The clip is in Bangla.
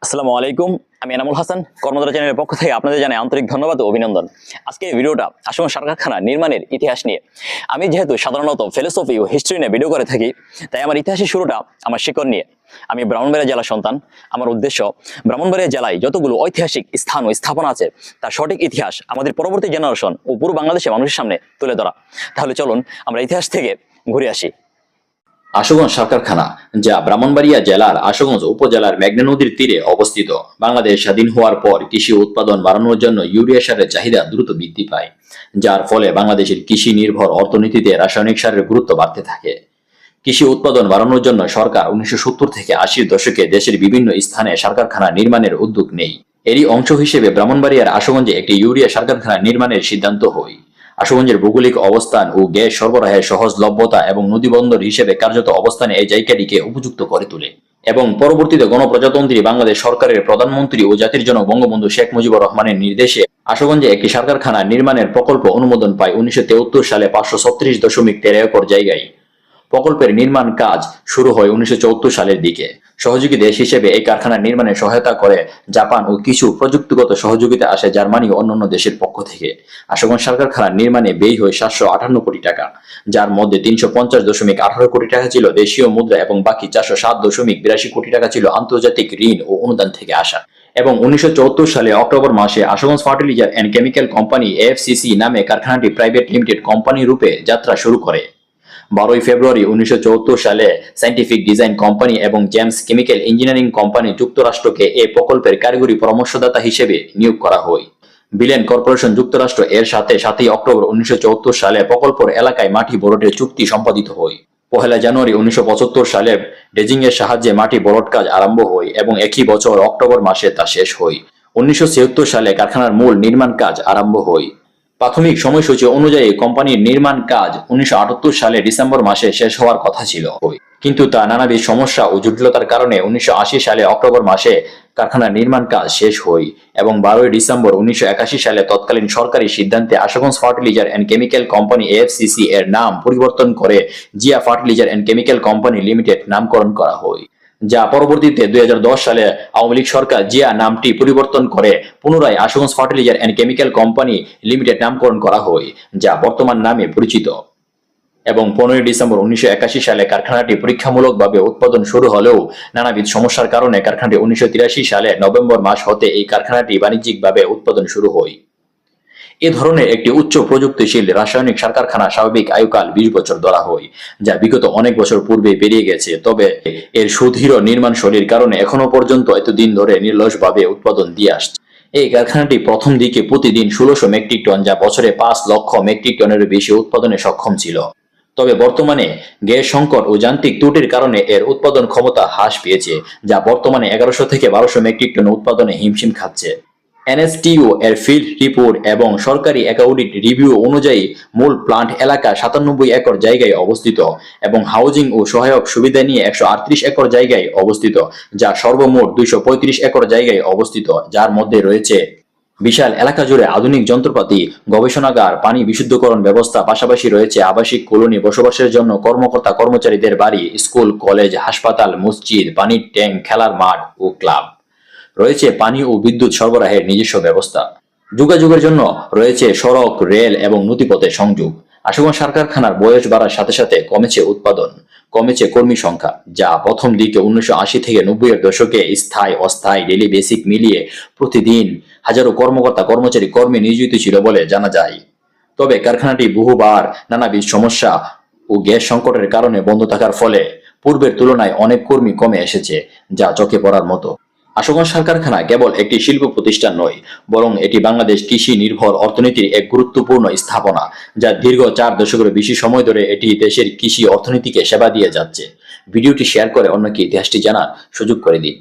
আসসালামু আলাইকুম। আমি এনামুল হাসান, কর্মধারা চ্যানেলের পক্ষ থেকে আপনাদের জানাই আন্তরিক ধন্যবাদ ও অভিনন্দন। আজকে এই ভিডিওটা আশুগঞ্জ সার কারখানা নির্মাণের ইতিহাস নিয়ে। আমি যেহেতু সাধারণত ফিলোসফি ও হিস্ট্রি নিয়ে ভিডিও করে থাকি, তাই আমার ইতিহাসের শুরুটা আমার শিকড় নিয়ে। আমি ব্রাহ্মণবাড়িয়া জেলার সন্তান। আমার উদ্দেশ্য ব্রাহ্মণবাড়িয়া জেলায় যতগুলো ঐতিহাসিক স্থান ও স্থাপনা আছে তার সঠিক ইতিহাস আমাদের পরবর্তী জেনারেশন ও পুরো বাংলাদেশের মানুষের সামনে তুলে ধরা। তাহলে চলুন আমরা ইতিহাস থেকে ঘুরে আসি। আশুগঞ্জ সার কারখানা, যা ব্রাহ্মণবাড়িয়া জেলার আশুগঞ্জ উপজেলার মেঘনা নদীর তীরে অবস্থিত। বাংলাদেশ স্বাধীন হওয়ার পর কৃষি উৎপাদন বাড়ানোর জন্য ইউরিয়া সারের চাহিদা দ্রুত বৃদ্ধি পায়, যার ফলে বাংলাদেশের কৃষি নির্ভর অর্থনীতিতে রাসায়নিক সারের গুরুত্ব বাড়তে থাকে। কৃষি উৎপাদন বাড়ানোর জন্য সরকার 1970 থেকে 80-র দশকে দেশের বিভিন্ন স্থানে সার কারখানা নির্মাণের উদ্যোগ নেয়। এরই অংশ হিসেবে ব্রাহ্মণবাড়িয়ার আশুগঞ্জে একটি ইউরিয়া সার কারখানা নির্মাণের সিদ্ধান্ত হয়। আশুগঞ্জের ভৌগোলিক অবস্থান ও গ্যাস সরবরাহের সহজলভ্যতা এবং নদীবন্দর হিসেবে কার্যত অবস্থানে এই জায়গাটিকে উপযুক্ত করে তোলে। এবং পরবর্তীতে গণপ্রজাতন্ত্রী বাংলাদেশ সরকারের প্রধানমন্ত্রী ও জাতির জনক বঙ্গবন্ধু শেখ মুজিবুর রহমানের নির্দেশে আশুগঞ্জে একটি সার কারখানা নির্মাণের প্রকল্প অনুমোদন পায় 1973 সালে 536.13 একর জায়গায়। প্রকল্পের নির্মাণ কাজ শুরু হয় 1974 সালের দিকে। সহযোগী দেশ হিসেবে এই কারখানা নির্মাণে সহায়তা করে জাপান ও কিছু প্রযুক্তিগত সহযোগিতা আসে জার্মানি ও অন্যান্য দেশের পক্ষ থেকে। আশুগঞ্জ সার কারখানা নির্মাণে ব্যয় হয় 758 কোটি টাকা, যার মধ্যে 350.18 কোটি টাকা ছিল দেশীয় মুদ্রা এবং বাকি 407.82 কোটি টাকা ছিল আন্তর্জাতিক ঋণ ও অনুদান থেকে আসা। এবং 1974 সালে অক্টোবর মাসে Ashuganj fertiliser and chemical company FCC নামে কারখানাটি প্রাইভেট লিমিটেড কোম্পানি রূপে যাত্রা শুরু করে। 12 ফেব্রুয়ারি 1974 সালে সায়েন্টিফিক ডিজাইন কোম্পানি এবং জেমস কেমিক্যাল ইঞ্জিনিয়ারিং কোম্পানি যুক্তরাষ্ট্রকে এই প্রকল্পের কারিগরি পরামর্শদাতা হিসেবে নিয়োগ করা হয়। বিলেন কর্পোরেশন যুক্তরাষ্ট্র এর সাথে 7 অক্টোবর 1974 সালে প্রকল্পের এলাকায় মাটি ভরাটের চুক্তি সম্পাদিত হয়। 1 জানুয়ারি 1975 সালে ড্রেজিং এর সাহায্যে মাটি ভরাট কাজ আরম্ভ হয় এবং একই বছর অক্টোবর মাসে তা শেষ হয়। 1976 সালে কারখানার মূল নির্মাণ কাজ আরম্ভ হয়। প্রাথমিক সময়সূচি অনুযায়ী কোম্পানির নির্মাণ কাজ 1978 সালে ডিসেম্বর মাসে শেষ হওয়ার কথা ছিল, কিন্তু তা নানাবিধ সমস্যা ও জটিলতার কারণে 1980 সালে অক্টোবর মাসে কারখানার নির্মাণ কাজ শেষ হয় এবং 12 ডিসেম্বর 1981 সালে তৎকালীন সরকারি সিদ্ধান্তে Ashuganj fertiliser and chemical company FCC এর নাম পরিবর্তন করে Zia fertiliser and chemical company limited নামকরণ করা হয়, যা পরবর্তীতে 2010 সালে আওয়ামী লীগ সরকার জিয়া নামটি পরিবর্তন করে পুনরায় Ashuganj fertiliser and chemical company limited নামকরণ করা হয়, যা বর্তমান নামে পরিচিত। এবং 15 ডিসেম্বর 1981 সালে কারখানাটি পরীক্ষামূলকভাবে উৎপাদন শুরু হলেও নানাবিধ সমস্যার কারণে কারখানাটি 1983 সালে নভেম্বর মাস হতে এই কারখানাটি বাণিজ্যিকভাবে উৎপাদন শুরু হয়। এ ধরনের একটি উচ্চ প্রযুক্তিশীল রাসায়নিক সার কারখানা স্বাভাবিক আয়ুকাল 20 বছর ধরা হয়, যা বিগত অনেক বছর পূর্বে পেরিয়ে গেছে। তবে এর সুদৃঢ় নির্মাণ শৈলীর কারণে এখনো পর্যন্ত এতদিন ধরে নির্লসভাবে উৎপাদন দিয়ে আসছে। এই কারখানাটি প্রথম দিকে প্রতিদিন 1600 মেট্রিক টন, যা বছরে 5 লক্ষ মেট্রিক টনেরও বেশি উৎপাদনে সক্ষম ছিল। তবে বর্তমানে গ্যাস সংকট ও যান্ত্রিক ত্রুটির কারণে এর উৎপাদন ক্ষমতা হ্রাস পেয়েছে, যা বর্তমানে 1100 থেকে 1200 মেট্রিক টন উৎপাদনে হিমশিম খাচ্ছে। এনএসটিইউ এর ফিল্ড রিপোর্ট এবং সরকারি অডিট রিভিউ অনুযায়ী মূল প্লান্ট এলাকা 97 একর জায়গায় অবস্থিত এবং হাউজিং ও সহায়ক সুবিধা নিয়ে 138 একর জায়গায় অবস্থিত, যা সর্বমোট 235 একর জায়গায় অবস্থিত, যার মধ্যে রয়েছে বিশাল এলাকা জুড়ে আধুনিক যন্ত্রপাতি, গবেষণাগার, পানি বিশুদ্ধকরণ ব্যবস্থা, পাশাপাশি রয়েছে আবাসিক কলোনি, বসবাসের জন্য কর্মকর্তা কর্মচারীদের বাড়ি, স্কুল, কলেজ, হাসপাতাল, মসজিদ, পানির ট্যাঙ্ক, খেলার মাঠ ও ক্লাব। রয়েছে পানি ও বিদ্যুৎ সরবরাহের নিজস্ব ব্যবস্থা। যোগাযোগের জন্য রয়েছে সড়ক, রেল এবং নদীপথের সংযোগ। আশুগঞ্জ সার কারখানার বয়স বাড়ার সাথে সাথে কমেছে উৎপাদন, কমেছে কর্মী সংখ্যা, যা প্রথম দিকে 1980 থেকে 90-এর দশকে স্থায়ী অস্থায়ী ডেইলি বেসিক মিলিয়ে প্রতিদিন হাজারো কর্মকর্তা কর্মী নিয়োজিত ছিল বলে জানা যায়। তবে কারখানাটি বহুবার নানাবিধ সমস্যা ও গ্যাস সংকটের কারণে বন্ধ থাকার ফলে পূর্বের তুলনায় অনেক কর্মী কমে এসেছে, যা চোখে পড়ার মতো। আশুগঞ্জ সার কারখানা কেবল একটি শিল্প প্রতিষ্ঠান নয়, বরং এটি বাংলাদেশ কৃষি নির্ভর অর্থনীতির এক গুরুত্বপূর্ণ স্থাপনা, যা দীর্ঘ 4 দশকের বেশি সময় ধরে এটি দেশের কৃষি অর্থনীতিকে সেবা দিয়ে যাচ্ছে। ভিডিওটি শেয়ার করে অন্যকে ইতিহাসটি জানার সুযোগ করে দিন।